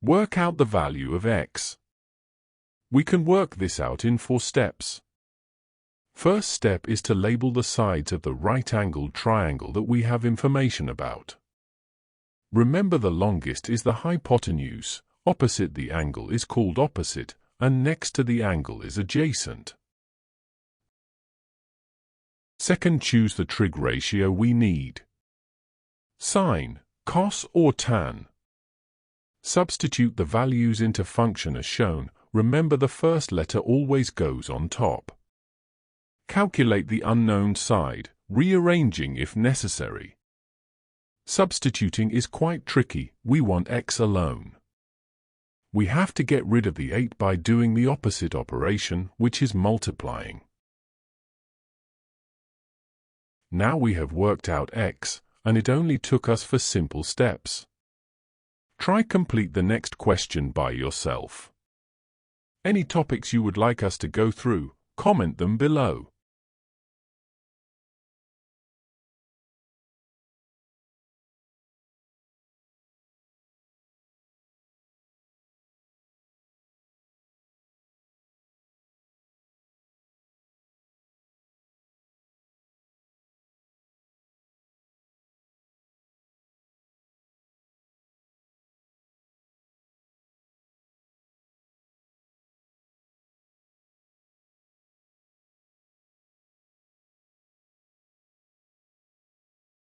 Work out the value of x. We can work this out in 4 steps. First step is to label the sides of the right-angled triangle that we have information about. Remember, the longest is the hypotenuse, opposite the angle is called opposite, and next to the angle is adjacent. Second, choose the trig ratio we need. Sine, cos or tan. Substitute the values into function as shown. Remember, the first letter always goes on top. Calculate the unknown side, rearranging if necessary. Substituting is quite tricky. We want x alone. We have to get rid of the 8 by doing the opposite operation, which is multiplying. Now we have worked out x, and it only took us 4 simple steps. Try complete the next question by yourself. Any topics you would like us to go through, comment them below.